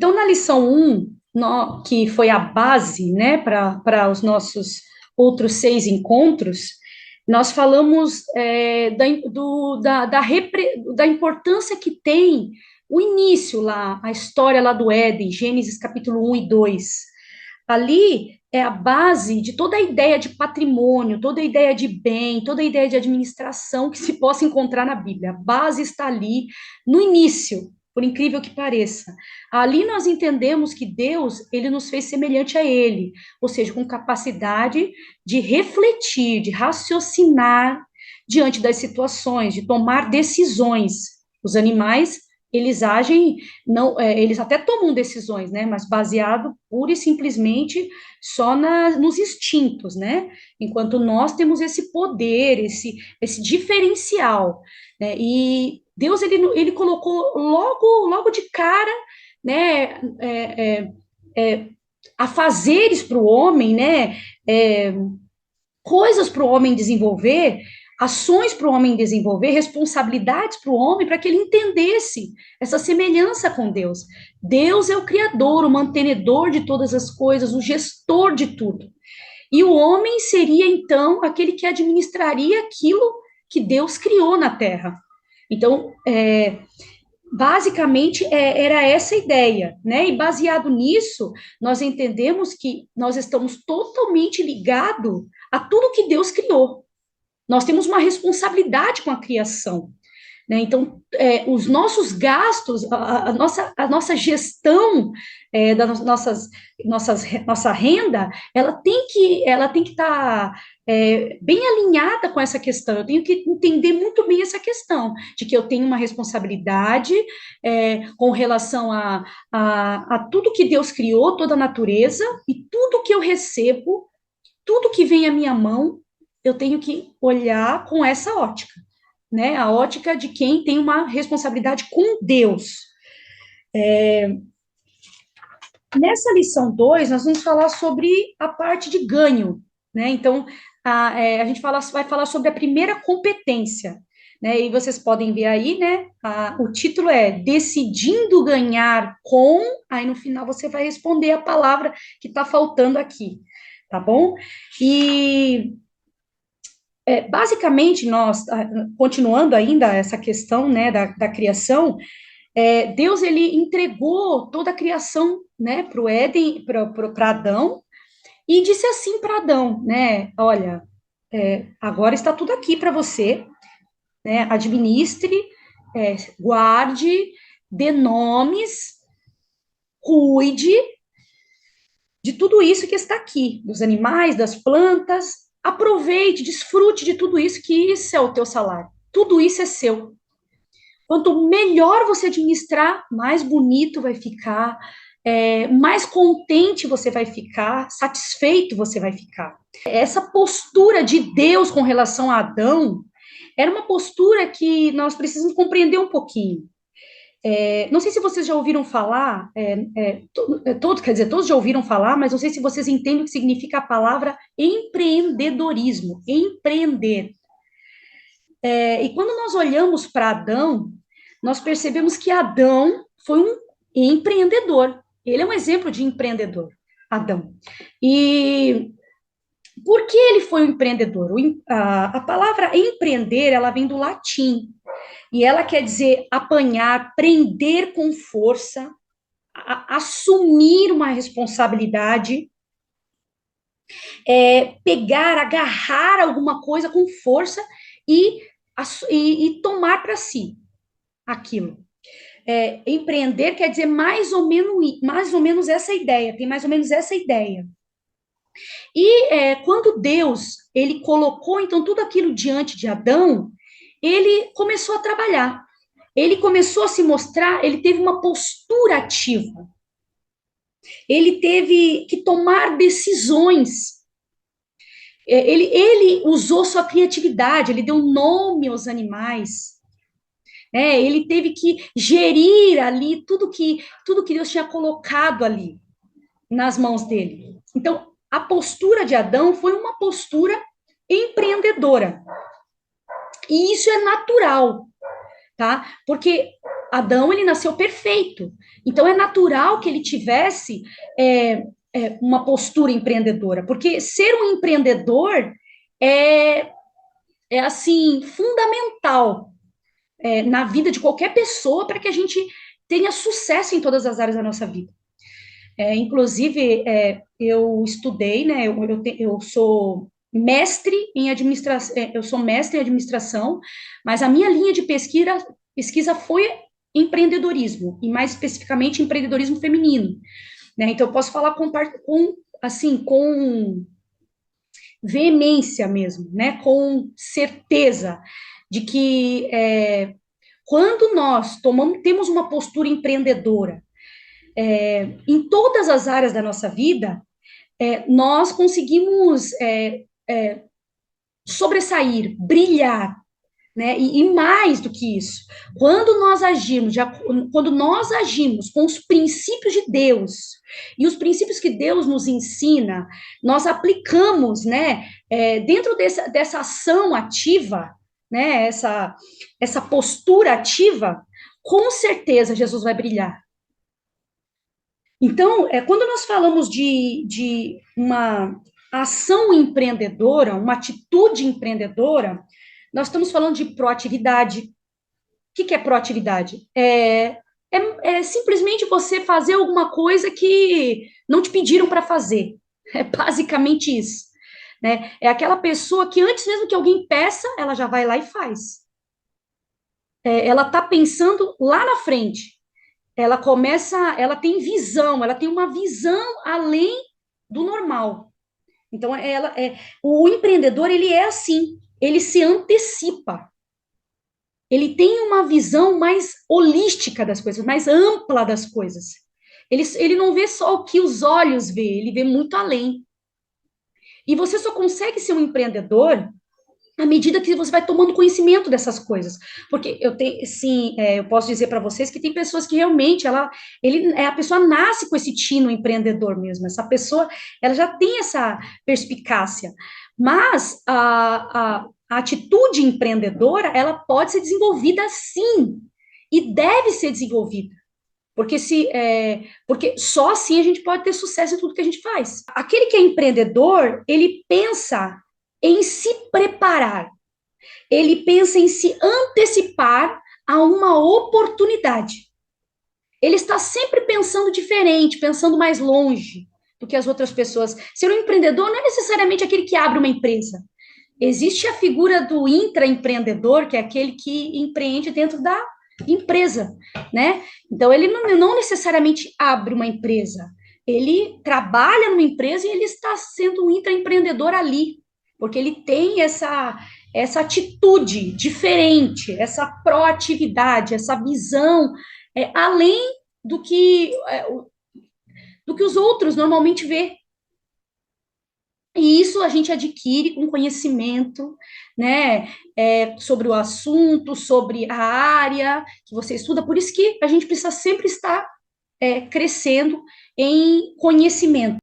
Então, na lição 1, que foi a base, né, para os nossos outros 6 encontros, nós falamos da importância que tem o início lá, a história lá do Éden, Gênesis capítulo 1 e 2. Ali é a base de toda a ideia de patrimônio, toda a ideia de bem, toda a ideia de administração que se possa encontrar na Bíblia. A base está ali no início, por incrível que pareça. Ali nós entendemos que Deus, ele nos fez semelhante a ele, ou seja, com capacidade de refletir, de raciocinar diante das situações, de tomar decisões. Os animais, eles agem, não, eles até tomam decisões, né, mas baseado pura e simplesmente só nos instintos, né, enquanto nós temos esse poder, esse diferencial, né, e Deus, ele colocou logo de cara, né, afazeres para o homem, né, coisas para o homem desenvolver, ações para o homem desenvolver, responsabilidades para o homem, para que ele entendesse essa semelhança com Deus. Deus é o Criador, o mantenedor de todas as coisas, o gestor de tudo. E o homem seria, então, aquele que administraria aquilo que Deus criou na Terra. Então, basicamente, era essa ideia, né? E baseado nisso, nós entendemos que nós estamos totalmente ligados a tudo que Deus criou. Nós temos uma responsabilidade com a criação, né? Então, os nossos gastos, a nossa gestão nossa renda, ela tem que estar bem alinhada com essa questão. Eu tenho que entender muito bem essa questão, de que eu tenho uma responsabilidade com relação a tudo que Deus criou, toda a natureza, e tudo que eu recebo, tudo que vem à minha mão, eu tenho que olhar com essa ótica, né? A ótica de quem tem uma responsabilidade com Deus. Nessa lição 2, nós vamos falar sobre a parte de ganho, né? Então, a gente vai falar sobre a primeira competência, né? E vocês podem ver aí, né? O título é Decidindo Ganhar com, aí no final você vai responder a palavra que está faltando aqui, tá bom? E basicamente, nós, continuando ainda essa questão, né, da criação, Deus, ele entregou toda a criação, né, para o Éden, para Adão, e disse assim para Adão, né, olha, agora está tudo aqui para você, né, administre, guarde, dê nomes, cuide de tudo isso que está aqui, dos animais, das plantas, aproveite, desfrute de tudo isso, que isso é o teu salário. Tudo isso é seu. Quanto melhor você administrar, mais bonito vai ficar, mais contente você vai ficar, satisfeito você vai ficar. Essa postura de Deus com relação a Adão era uma postura que nós precisamos compreender um pouquinho. Não sei se vocês já ouviram falar, todos já ouviram falar, mas não sei se vocês entendem o que significa a palavra empreendedorismo, empreender. E quando nós olhamos para Adão, nós percebemos que Adão foi um empreendedor. Ele é um exemplo de empreendedor, Adão. E por que ele foi um empreendedor? A palavra empreender, ela vem do latim, e ela quer dizer apanhar, prender com força, assumir uma responsabilidade, pegar, agarrar alguma coisa com força e tomar para si aquilo. Empreender quer dizer mais ou menos essa ideia, tem mais ou menos essa ideia. E quando Deus, ele colocou, então, tudo aquilo diante de Adão, ele começou a trabalhar. Ele começou a se mostrar, ele teve uma postura ativa. Ele teve que tomar decisões. Ele usou sua criatividade, ele deu nome aos animais. Ele teve que gerir ali tudo que Deus tinha colocado ali nas mãos dele. Então, a postura de Adão foi uma postura empreendedora. E isso é natural, tá? Porque Adão, ele nasceu perfeito. Então, é natural que ele tivesse uma postura empreendedora, porque ser um empreendedor é, assim, fundamental na vida de qualquer pessoa para que a gente tenha sucesso em todas as áreas da nossa vida. Inclusive, eu estudei, né? Eu sou mestre em administração, eu sou mestre em administração, mas a minha linha de pesquisa foi empreendedorismo, e mais especificamente empreendedorismo feminino, né? Então, eu posso falar assim, com veemência mesmo, né? Com certeza de que quando nós temos uma postura empreendedora, em todas as áreas da nossa vida, nós conseguimos sobressair, brilhar, né? E mais do que isso, quando nós agimos com os princípios de Deus e os princípios que Deus nos ensina, nós aplicamos, né? Dentro dessa ação ativa, né? Essa postura ativa, com certeza Jesus vai brilhar. Então, quando nós falamos de uma ação empreendedora, uma atitude empreendedora, nós estamos falando de proatividade. O que é proatividade? É simplesmente você fazer alguma coisa que não te pediram para fazer. É basicamente isso. Né? É aquela pessoa que antes mesmo que alguém peça, ela já vai lá e faz. Ela está pensando lá na frente. Ela tem visão, ela tem uma visão além do normal. Então, o empreendedor, ele é assim, ele se antecipa. Ele tem uma visão mais holística das coisas, mais ampla das coisas. Ele não vê só o que os olhos vê, ele vê muito além. E você só consegue ser um empreendedor à medida que você vai tomando conhecimento dessas coisas. Porque eu tenho, sim, eu posso dizer para vocês que tem pessoas que realmente a pessoa nasce com esse tino empreendedor mesmo. Essa pessoa, ela já tem essa perspicácia. Mas a atitude empreendedora, ela pode ser desenvolvida sim, e deve ser desenvolvida. Porque só assim a gente pode ter sucesso em tudo que a gente faz. Aquele que é empreendedor, ele pensa em se preparar, ele pensa em se antecipar a uma oportunidade. Ele está sempre pensando diferente, pensando mais longe do que as outras pessoas. Ser um empreendedor não é necessariamente aquele que abre uma empresa. Existe a figura do intraempreendedor, que é aquele que empreende dentro da empresa, né? Então, ele não necessariamente abre uma empresa, ele trabalha numa empresa e ele está sendo um intraempreendedor ali, porque ele tem essa atitude diferente, essa proatividade, essa visão além do que os outros normalmente vê. E isso a gente adquire com conhecimento, né, sobre o assunto, sobre a área que você estuda. Por isso que a gente precisa sempre estar crescendo em conhecimento.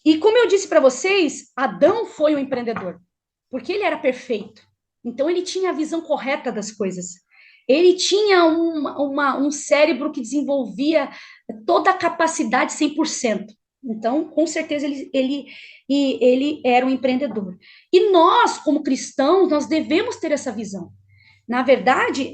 E como eu disse para vocês, Adão foi um empreendedor, porque ele era perfeito. Então ele tinha a visão correta das coisas. Ele tinha um cérebro que desenvolvia toda a capacidade 100%. Então, com certeza, ele era um empreendedor. E nós, como cristãos, nós devemos ter essa visão. Na verdade,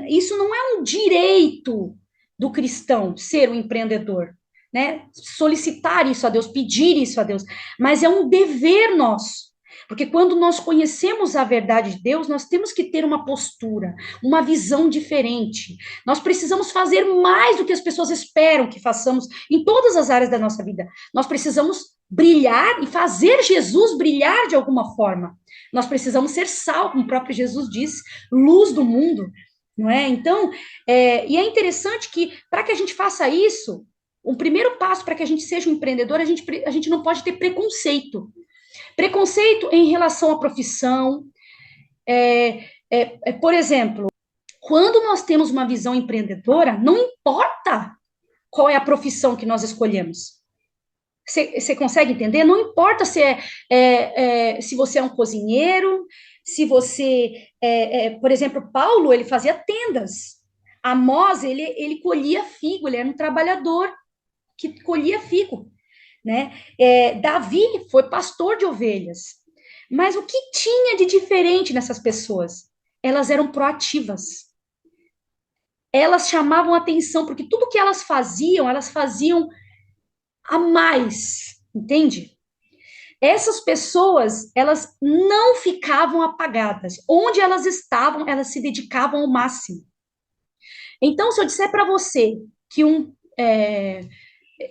isso não é um direito do cristão ser um empreendedor, né? Solicitar isso a Deus, pedir isso a Deus, mas é um dever nosso. Porque quando nós conhecemos a verdade de Deus, nós temos que ter uma postura, uma visão diferente. Nós precisamos fazer mais do que as pessoas esperam que façamos em todas as áreas da nossa vida. Nós precisamos brilhar e fazer Jesus brilhar de alguma forma. Nós precisamos ser sal, como o próprio Jesus disse, luz do mundo, não é? Então, e é interessante que, para que a gente faça isso, o primeiro passo para que a gente seja um empreendedor, a gente não pode ter preconceito. Preconceito em relação à profissão. Por exemplo, quando nós temos uma visão empreendedora, não importa qual é a profissão que nós escolhemos. Você consegue entender? Não importa se você é um cozinheiro, se você, por exemplo, Paulo, ele fazia tendas. Amós, ele colhia figo, ele era um trabalhador que colhia figo, né? Davi foi pastor de ovelhas. Mas o que tinha de diferente nessas pessoas? Elas eram proativas. Elas chamavam atenção, porque tudo que elas faziam a mais, entende? Essas pessoas, elas não ficavam apagadas. Onde elas estavam, elas se dedicavam ao máximo. Então, se eu disser para você que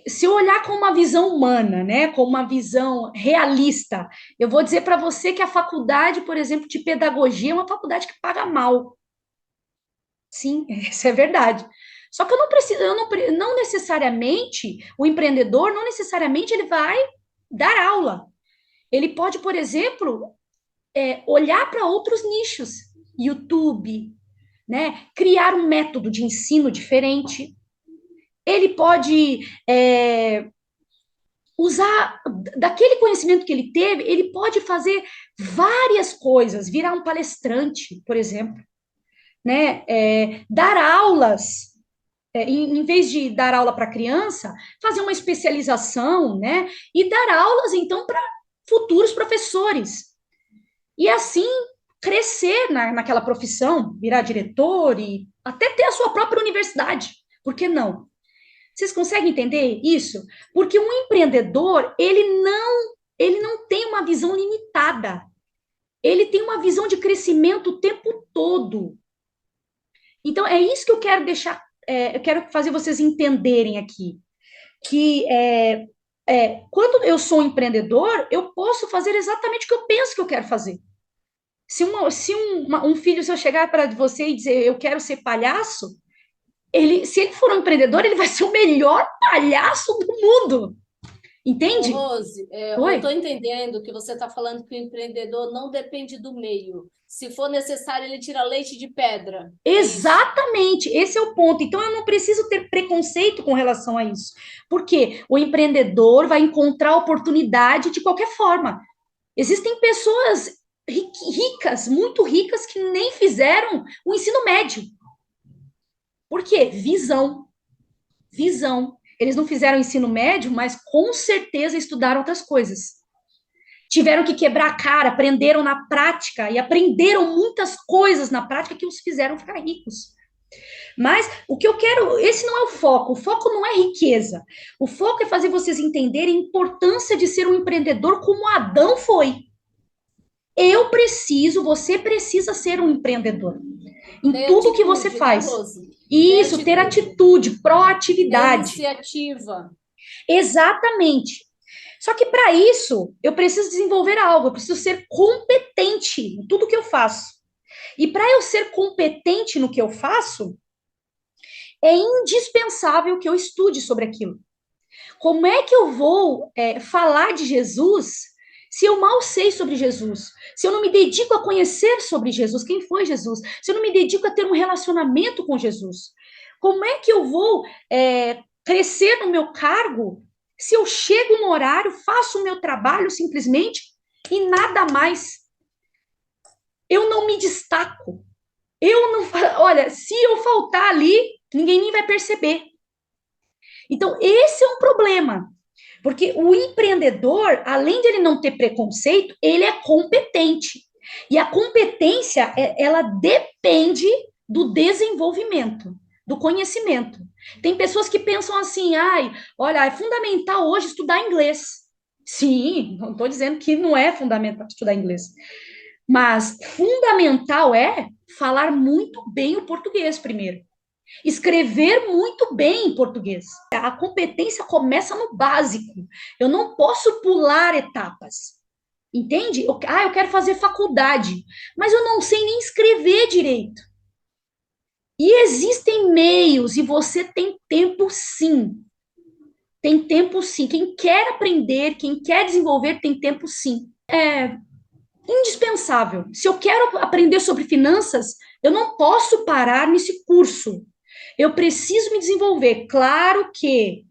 se eu olhar com uma visão humana, né, com uma visão realista, eu vou dizer para você que a faculdade, por exemplo, de pedagogia é uma faculdade que paga mal. Sim, isso é verdade. Só que eu não preciso, não necessariamente, o empreendedor, não necessariamente ele vai dar aula. Ele pode, por exemplo, olhar para outros nichos, YouTube, né? Criar um método de ensino diferente. Ele pode usar daquele conhecimento que ele teve, ele pode fazer várias coisas, virar um palestrante, por exemplo, né? Dar aulas. Em vez de dar aula para criança, fazer uma especialização, né? E dar aulas, então, para futuros professores. E assim crescer naquela profissão, virar diretor e até ter a sua própria universidade. Por que não? Vocês conseguem entender isso? Porque um empreendedor, ele não tem uma visão limitada. Ele tem uma visão de crescimento o tempo todo. Então, é isso que eu quero deixar, eu quero fazer vocês entenderem aqui. Que quando eu sou um empreendedor, eu posso fazer exatamente o que eu penso que eu quero fazer. Se um filho seu chegar para você e dizer eu quero ser palhaço, se ele for um empreendedor, ele vai ser o melhor palhaço do mundo. Ô, Entende? Rose, eu Oi? estou entendendo que você está falando que o empreendedor não depende do meio. Se for necessário, ele tira leite de pedra. É isso. Exatamente, esse é o ponto. Então, eu não preciso ter preconceito com relação a isso. Porque o empreendedor vai encontrar oportunidade de qualquer forma. Existem pessoas ricas, muito ricas, que nem fizeram o ensino médio. Por quê? Visão. Visão. Eles não fizeram ensino médio, mas com certeza estudaram outras coisas. Tiveram que quebrar a cara, aprenderam na prática e aprenderam muitas coisas na prática que os fizeram ficar ricos. Mas o que eu quero, esse não é o foco não é riqueza. O foco é fazer vocês entenderem a importância de ser um empreendedor como Adão foi. Você precisa ser um empreendedor em Ter tudo que você atitude, né, faz. Rose? Ter Isso, ter atitude, atitude, ter proatividade. iniciativa. Exatamente. Só que para isso, eu preciso desenvolver algo, eu preciso ser competente em tudo que eu faço. E para eu ser competente no que eu faço, é indispensável que eu estude sobre aquilo. Como é que eu vou falar de Jesus se eu mal sei sobre Jesus? Se eu não me dedico a conhecer sobre Jesus, quem foi Jesus? Se eu não me dedico a ter um relacionamento com Jesus? Como é que eu vou crescer no meu cargo se eu chego no horário, faço o meu trabalho simplesmente e nada mais? Eu não me destaco. Eu não. Olha, se eu faltar ali, ninguém nem vai perceber. Então, esse é um problema. Porque o empreendedor, além de ele não ter preconceito, ele é competente. E a competência, ela depende do desenvolvimento, do conhecimento. Tem pessoas que pensam assim, ai, olha, é fundamental hoje estudar inglês. Sim, não estou dizendo que não é fundamental estudar inglês. Mas fundamental é falar muito bem o português primeiro. Escrever muito bem em português. A competência começa no básico. Eu não posso pular etapas. Entende? Eu quero fazer faculdade, mas eu não sei nem escrever direito. E existem meios, e você tem tempo sim. Tem tempo sim. Quem quer aprender, quem quer desenvolver, tem tempo sim. É indispensável. Se eu quero aprender sobre finanças, eu não posso parar nesse curso. Eu preciso me desenvolver. Claro que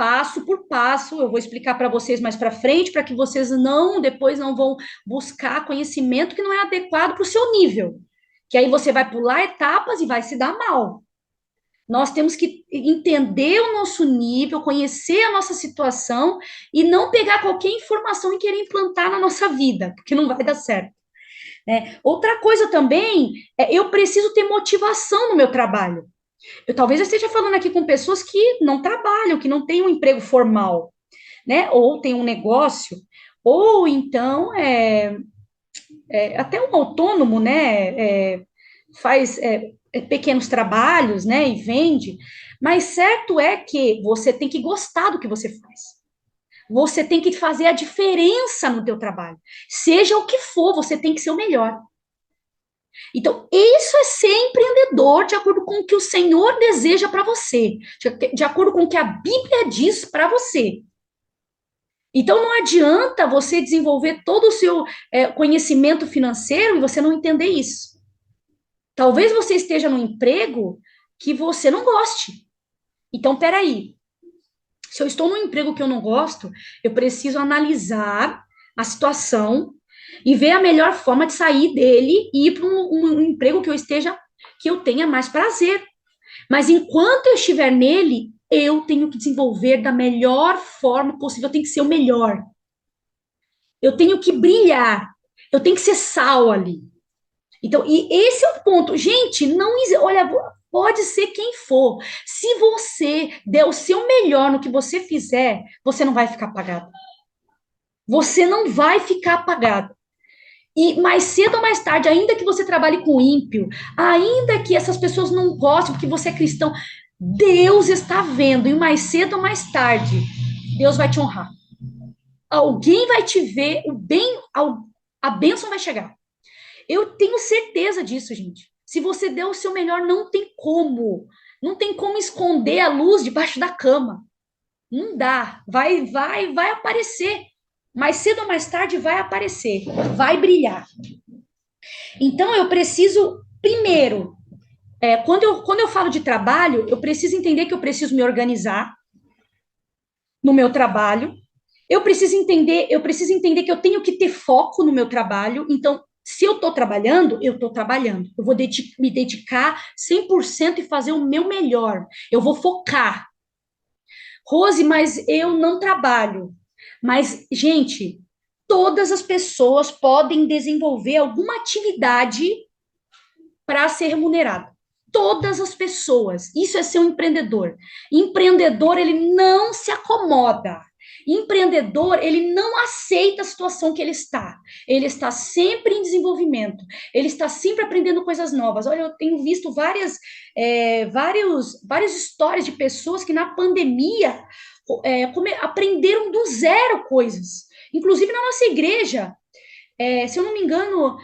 passo por passo, eu vou explicar para vocês mais para frente, para que vocês depois não vão buscar conhecimento que não é adequado para o seu nível. Que aí você vai pular etapas e vai se dar mal. Nós temos que entender o nosso nível, conhecer a nossa situação e não pegar qualquer informação e querer implantar na nossa vida, porque não vai dar certo. Né? Outra coisa também eu preciso ter motivação no meu trabalho. Talvez eu esteja falando aqui com pessoas que não trabalham, que não têm um emprego formal, né? Ou tem um negócio, ou então até um autônomo, né? Faz pequenos trabalhos, né? E vende. Mas certo é que você tem que gostar do que você faz. Você tem que fazer a diferença no teu trabalho. Seja o que for, você tem que ser o melhor. Então, isso é ser empreendedor de acordo com o que o Senhor deseja para você, de acordo com o que a Bíblia diz para você. Então, não adianta você desenvolver todo o seu conhecimento financeiro e você não entender isso. Talvez você esteja num emprego que você não goste. Então, peraí. Se eu estou num emprego que eu não gosto, eu preciso analisar a situação e ver a melhor forma de sair dele e ir para um emprego que eu tenha mais prazer. Mas enquanto eu estiver nele, eu tenho que desenvolver da melhor forma possível, eu tenho que ser o melhor. Eu tenho que brilhar, eu tenho que ser sal ali. Então, e esse é o ponto. Gente, olha, pode ser quem for. Se você der o seu melhor no que você fizer, você não vai ficar apagado. Você não vai ficar apagado. E mais cedo ou mais tarde, ainda que você trabalhe com ímpio, ainda que essas pessoas não gostem porque você é cristão, Deus está vendo, e mais cedo ou mais tarde, Deus vai te honrar. Alguém vai te ver, a bênção vai chegar. Eu tenho certeza disso, gente. Se você der o seu melhor, não tem como. Não tem como esconder a luz debaixo da cama. Não dá. Vai aparecer. Mais cedo ou mais tarde vai aparecer. Vai brilhar. Então, eu preciso, primeiro, quando eu falo de trabalho, eu preciso entender que eu preciso me organizar no meu trabalho. Eu preciso entender que eu tenho que ter foco no meu trabalho. Então, se eu estou trabalhando, eu estou trabalhando. Eu vou me dedicar 100% e fazer o meu melhor. Eu vou focar. Rose, mas eu não trabalho. Mas, gente, todas as pessoas podem desenvolver alguma atividade para ser remunerada. Todas as pessoas. Isso é ser um empreendedor. Empreendedor, ele não se acomoda. Empreendedor, ele não aceita a situação que ele está. Ele está sempre em desenvolvimento. Ele está sempre aprendendo coisas novas. Olha, eu tenho visto várias histórias de pessoas que na pandemia aprenderam do zero coisas. Inclusive na nossa igreja. Se eu não me engano,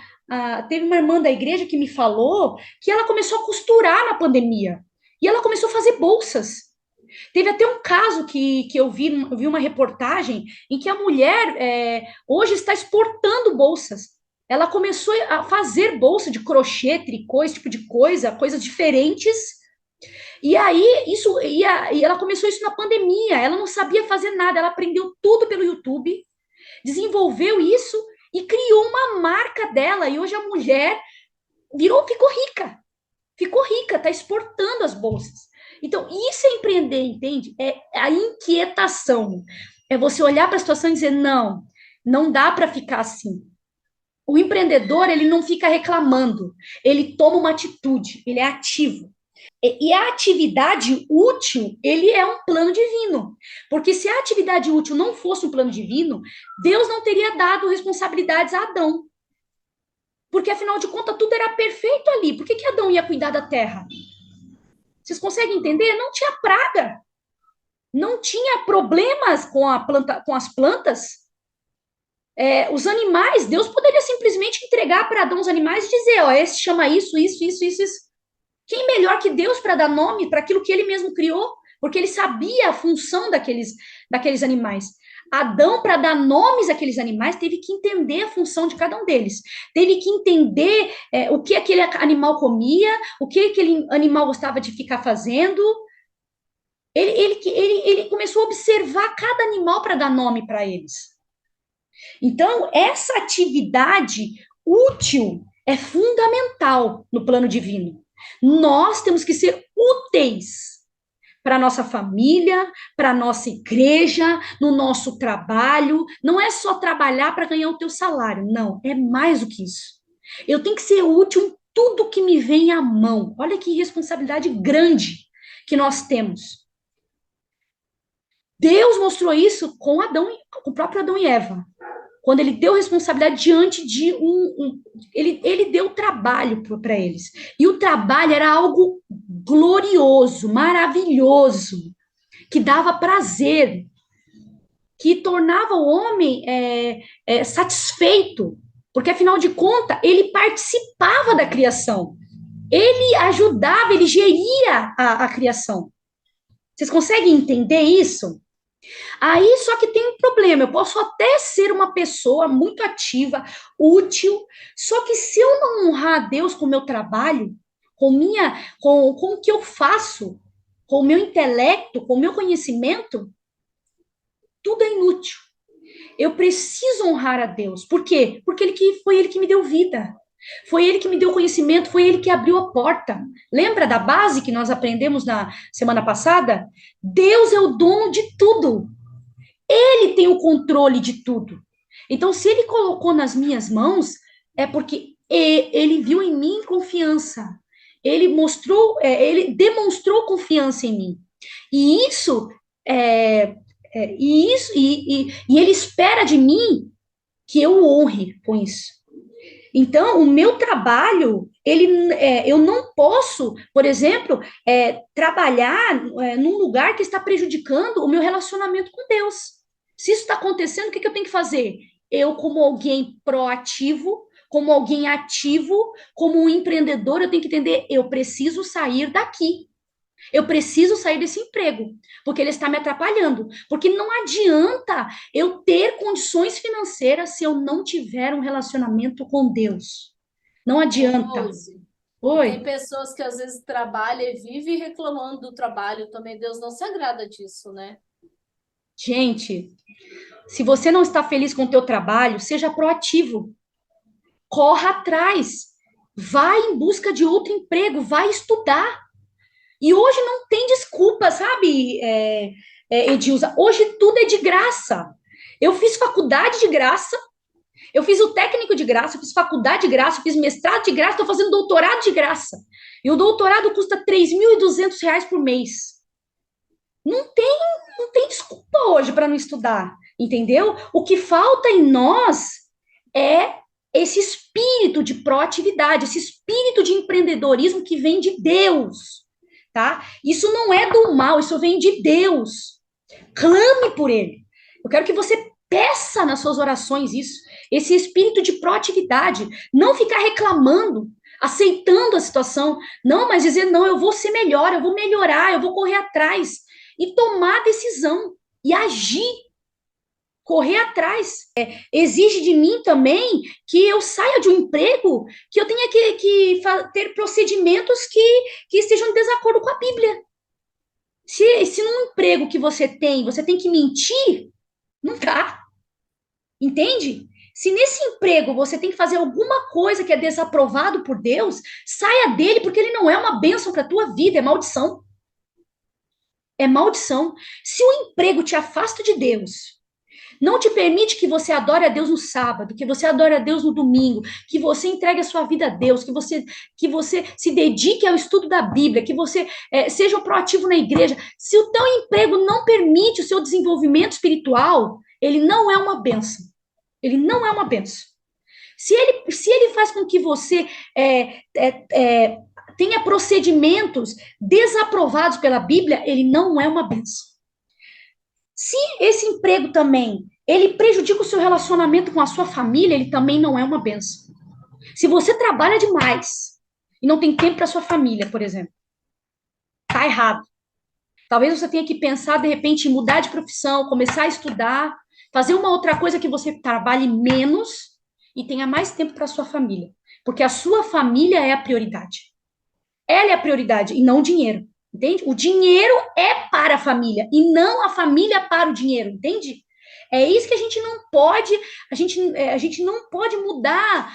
teve uma irmã da igreja que me falou que ela começou a costurar na pandemia. E ela começou a fazer bolsas. Teve até um caso que eu vi uma reportagem em que a mulher hoje está exportando bolsas. Ela começou a fazer bolsa de crochê, tricô, esse tipo de coisas diferentes. E aí, e ela começou isso na pandemia. Ela não sabia fazer nada, ela aprendeu tudo pelo YouTube, desenvolveu isso e criou uma marca dela. E hoje a mulher ficou rica, está exportando as bolsas. Então, isso é empreender, entende? É a inquietação. É você olhar para a situação e dizer, não dá para ficar assim. O empreendedor, ele não fica reclamando, ele toma uma atitude, ele é ativo. E a atividade útil, ele é um plano divino. Porque se a atividade útil não fosse um plano divino, Deus não teria dado responsabilidades a Adão. Porque, afinal de contas, tudo era perfeito ali. Por que Adão ia cuidar da terra? Vocês conseguem entender? Não tinha praga. Não tinha problemas com as plantas. Os animais, Deus poderia simplesmente entregar para Adão os animais e dizer, esse chama isso. Quem melhor que Deus para dar nome para aquilo que ele mesmo criou? Porque ele sabia a função daqueles animais. Adão, para dar nomes àqueles animais, teve que entender a função de cada um deles. Teve que entender o que aquele animal comia, o que aquele animal gostava de ficar fazendo. Ele começou a observar cada animal para dar nome para eles. Então, essa atividade útil é fundamental no plano divino. Nós temos que ser úteis para a nossa família, para a nossa igreja, no nosso trabalho. Não é só trabalhar para ganhar o teu salário, não, é mais do que isso. Eu tenho que ser útil em tudo que me vem à mão. Olha que responsabilidade grande que nós temos. Deus mostrou isso com com o próprio Adão e Eva. Quando ele deu responsabilidade diante de ele deu trabalho para eles. E o trabalho era algo glorioso, maravilhoso, que dava prazer, que tornava o homem satisfeito, porque afinal de contas ele participava da criação, ele ajudava, ele geria a criação. Vocês conseguem entender isso? Aí só que tem um problema, eu posso até ser uma pessoa muito ativa, útil, só que se eu não honrar a Deus com o meu trabalho, com o que eu faço, com o meu intelecto, com o meu conhecimento, tudo é inútil. Eu preciso honrar a Deus. Por quê? Porque foi Ele que me deu vida. Foi Ele que me deu conhecimento, foi Ele que abriu a porta. Lembra da base que nós aprendemos na semana passada? Deus é o dono de tudo. Ele tem o controle de tudo. Então, se Ele colocou nas minhas mãos, é porque Ele viu em mim confiança. Ele demonstrou confiança em mim. E isso e Ele espera de mim que eu o honre com isso. Então, o meu trabalho, eu não posso, por exemplo, trabalhar num lugar que está prejudicando o meu relacionamento com Deus. Se isso está acontecendo, o que eu tenho que fazer? Eu, como alguém proativo, como alguém ativo, como um empreendedor, eu tenho que entender, eu preciso sair daqui. Eu preciso sair desse emprego, porque ele está me atrapalhando. Porque não adianta eu ter condições financeiras se eu não tiver um relacionamento com Deus. Não adianta. Rose, Oi? tem pessoas que às vezes trabalham e vivem reclamando do trabalho também. Deus não se agrada disso, né? Gente, se você não está feliz com o teu trabalho, seja proativo. Corra atrás. Vai em busca de outro emprego, vai estudar. E hoje não tem desculpa, sabe, Edilza? Hoje tudo é de graça. Eu fiz faculdade de graça, eu fiz o técnico de graça, eu fiz faculdade de graça, eu fiz mestrado de graça, estou fazendo doutorado de graça. E o doutorado custa R$ 3.200 por mês. Não tem desculpa hoje para não estudar, entendeu? O que falta em nós é esse espírito de proatividade, esse espírito de empreendedorismo que vem de Deus. Tá? Isso não é do mal, isso vem de Deus. Clame por ele. Eu quero que você peça nas suas orações isso, esse espírito de proatividade, não ficar reclamando, aceitando a situação, não, mas dizer, não, eu vou ser melhor, eu vou melhorar, eu vou correr atrás e tomar decisão e agir, correr atrás. Exige de mim também que eu saia de um emprego, que eu tenha que ter procedimentos que estejam em desacordo com a Bíblia. Se num emprego que você tem que mentir, não dá. Entende? Se nesse emprego você tem que fazer alguma coisa que é desaprovado por Deus, saia dele, porque ele não é uma bênção para a tua vida, é maldição. É maldição. Se o emprego te afasta de Deus, não te permite que você adore a Deus no sábado, que você adore a Deus no domingo, que você entregue a sua vida a Deus, que você se dedique ao estudo da Bíblia, que você seja proativo na igreja. Se o teu emprego não permite o seu desenvolvimento espiritual, ele não é uma bênção. Ele não é uma bênção. Se ele faz com que você tenha procedimentos desaprovados pela Bíblia, ele não é uma bênção. Se esse emprego também, ele prejudica o seu relacionamento com a sua família, ele também não é uma bênção. Se você trabalha demais e não tem tempo para sua família, por exemplo, tá errado. Talvez você tenha que pensar, de repente, em mudar de profissão, começar a estudar, fazer uma outra coisa que você trabalhe menos e tenha mais tempo para sua família. Porque a sua família é a prioridade. Ela é a prioridade e não o dinheiro. Entende? O dinheiro é para a família e não a família para o dinheiro, entende? É isso que a gente não pode, a gente não pode mudar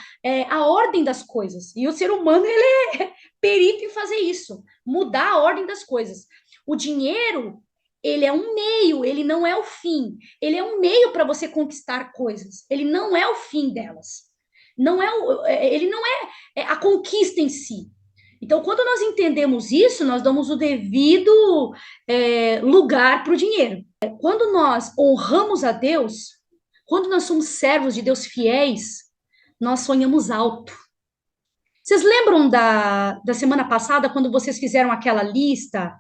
a ordem das coisas. E o ser humano, ele é perito em fazer isso, mudar a ordem das coisas. O dinheiro, ele é um meio, ele não é o fim. Ele é um meio para você conquistar coisas. Ele não é o fim delas. Não é ele não é a conquista em si. Então, quando nós entendemos isso, nós damos o devido lugar para o dinheiro. Quando nós honramos a Deus, quando nós somos servos de Deus fiéis, nós sonhamos alto. Vocês lembram da semana passada, quando vocês fizeram aquela lista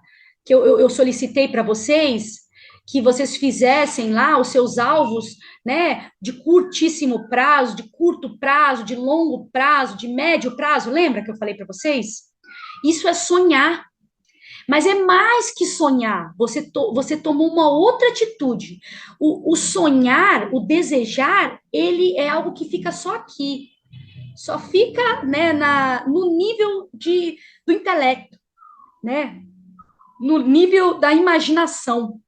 que eu solicitei para vocês, que vocês fizessem lá os seus alvos, né, de curtíssimo prazo, de curto prazo, de longo prazo, de médio prazo, lembra que eu falei para vocês? Isso é sonhar. Mas é mais que sonhar, você tomou uma outra atitude. O sonhar, o desejar, ele é algo que fica só aqui. Só fica, né, no nível do intelecto, né? No nível da imaginação.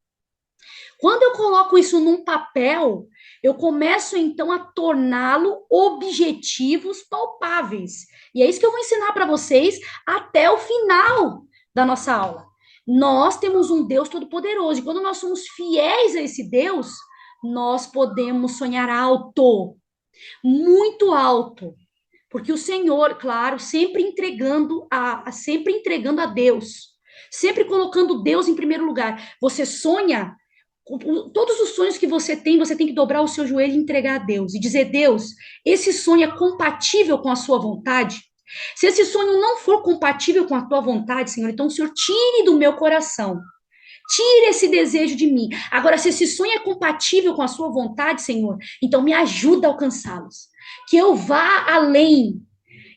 Quando eu coloco isso num papel, eu começo então a torná-lo objetivos palpáveis. E é isso que eu vou ensinar para vocês até o final da nossa aula. Nós temos um Deus todo-poderoso, e quando nós somos fiéis a esse Deus, nós podemos sonhar alto, muito alto. Porque o Senhor, claro, sempre entregando a Deus, sempre colocando Deus em primeiro lugar. Você sonha, todos os sonhos que você tem que dobrar o seu joelho e entregar a Deus e dizer: Deus, esse sonho é compatível com a sua vontade? Se esse sonho não for compatível com a tua vontade, Senhor, então o Senhor tire do meu coração. Tire esse desejo de mim. Agora, se esse sonho é compatível com a sua vontade, Senhor, então me ajuda a alcançá-los. Que eu vá além,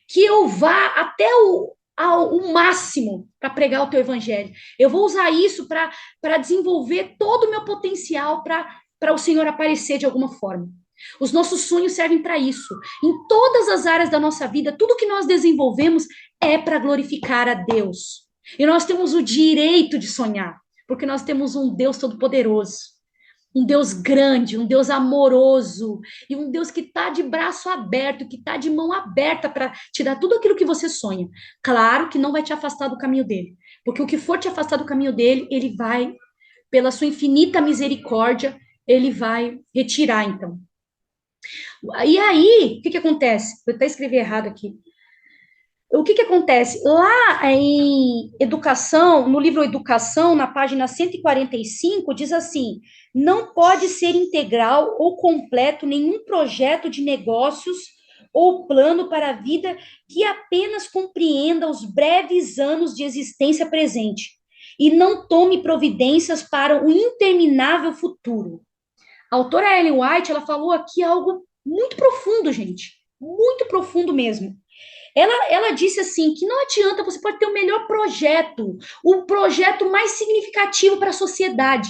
que eu vá até o máximo para pregar o teu evangelho. Eu vou usar isso para desenvolver todo o meu potencial para o Senhor aparecer de alguma forma. Os nossos sonhos servem para isso. Em todas as áreas da nossa vida, tudo que nós desenvolvemos é para glorificar a Deus. E nós temos o direito de sonhar, porque nós temos um Deus todo-poderoso, um Deus grande, um Deus amoroso, e um Deus que está de braço aberto, que está de mão aberta para te dar tudo aquilo que você sonha. Claro que não vai te afastar do caminho dele, porque o que for te afastar do caminho dele, ele vai, pela sua infinita misericórdia, ele vai retirar, então. E aí, o que acontece? Eu até escrevi errado aqui. O que acontece? Lá em Educação, no livro Educação, na página 145, diz assim: não pode ser integral ou completo nenhum projeto de negócios ou plano para a vida que apenas compreenda os breves anos de existência presente e não tome providências para o interminável futuro. A autora Ellen White, ela falou aqui algo muito profundo, gente, muito profundo mesmo. Ela disse assim, que não adianta, você pode ter o melhor projeto, o projeto mais significativo para a sociedade,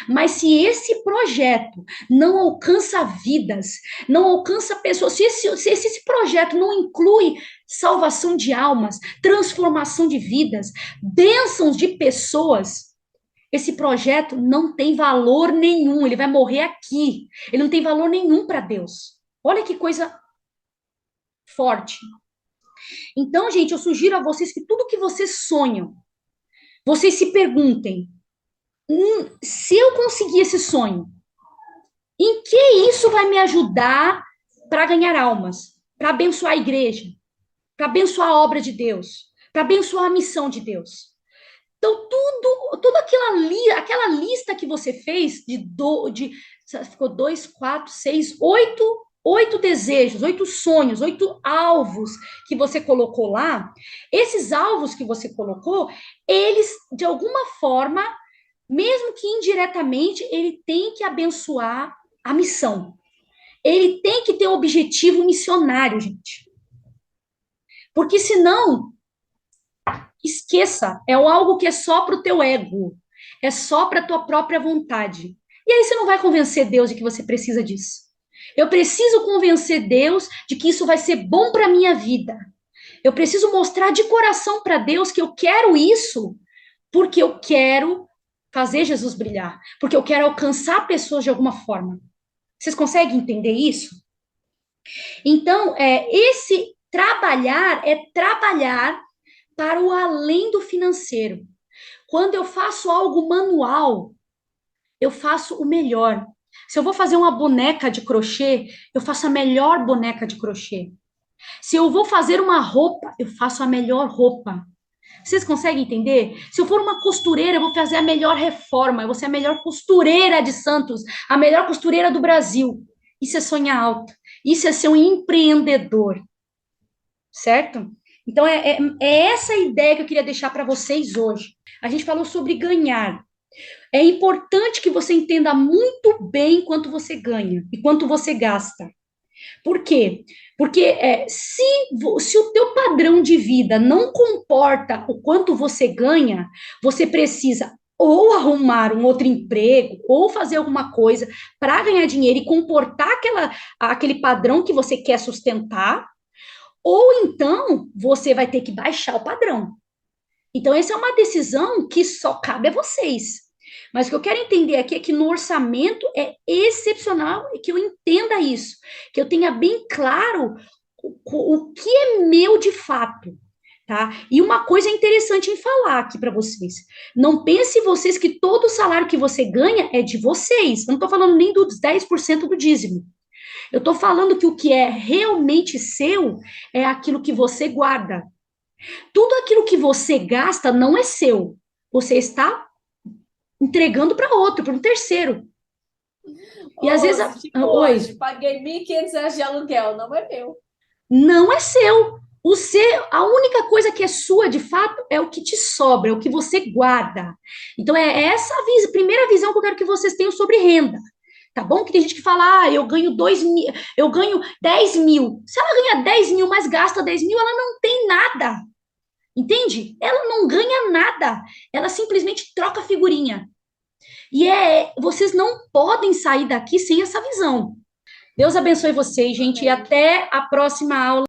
mas se esse projeto não alcança vidas, não alcança pessoas, se esse projeto não inclui salvação de almas, transformação de vidas, bênçãos de pessoas, esse projeto não tem valor nenhum, ele vai morrer aqui, ele não tem valor nenhum para Deus. Olha que coisa forte. Então, gente, eu sugiro a vocês que tudo que vocês sonham, vocês se perguntem, se eu conseguir esse sonho, em que isso vai me ajudar para ganhar almas, para abençoar a igreja, para abençoar a obra de Deus, para abençoar a missão de Deus. Então, tudo aquela lista que você fez ficou 2, 4, 6, 8 desejos, 8 sonhos, 8 alvos que você colocou lá, esses alvos que você colocou, eles, de alguma forma, mesmo que indiretamente, ele tem que abençoar a missão. Ele tem que ter um objetivo missionário, gente. Porque senão, esqueça, é algo que é só para o teu ego, é só para a tua própria vontade. E aí você não vai convencer Deus de que você precisa disso. Eu preciso convencer Deus de que isso vai ser bom para a minha vida. Eu preciso mostrar de coração para Deus que eu quero isso porque eu quero fazer Jesus brilhar, porque eu quero alcançar pessoas de alguma forma. Vocês conseguem entender isso? Então, esse trabalhar é trabalhar para o além do financeiro. Quando eu faço algo manual, eu faço o melhor. Se eu vou fazer uma boneca de crochê, eu faço a melhor boneca de crochê. Se eu vou fazer uma roupa, eu faço a melhor roupa. Vocês conseguem entender? Se eu for uma costureira, eu vou fazer a melhor reforma, eu vou ser a melhor costureira de Santos, a melhor costureira do Brasil. Isso é sonhar alto. Isso é ser um empreendedor, certo? Então, é essa a ideia que eu queria deixar para vocês hoje. A gente falou sobre ganhar. É importante que você entenda muito bem quanto você ganha e quanto você gasta. Por quê? Porque se o teu padrão de vida não comporta o quanto você ganha, você precisa ou arrumar um outro emprego, ou fazer alguma coisa para ganhar dinheiro e comportar aquele padrão que você quer sustentar, ou então você vai ter que baixar o padrão. Então, essa é uma decisão que só cabe a vocês. Mas o que eu quero entender aqui é que no orçamento é excepcional e que eu entenda isso, que eu tenha bem claro o que é meu de fato, tá? E uma coisa interessante em falar aqui para vocês: não pense vocês que todo o salário que você ganha é de vocês. Eu não estou falando nem dos 10% do dízimo. Eu estou falando que o que é realmente seu é aquilo que você guarda. Tudo aquilo que você gasta não é seu. Você está entregando para outro, para um terceiro. E às vezes. Tipo hoje, paguei R$ 1.500 de aluguel, não é meu. Não é seu. A única coisa que é sua, de fato, é o que te sobra, é o que você guarda. Então, é essa a primeira visão que eu quero que vocês tenham sobre renda. Tá bom? Que tem gente que fala, eu ganho 2.000, eu ganho 10 mil. Se ela ganha 10 mil, mas gasta 10 mil, ela não tem nada. Entende? Ela não ganha nada. Ela simplesmente troca figurinha. E vocês não podem sair daqui sem essa visão. Deus abençoe vocês, gente, e até a próxima aula.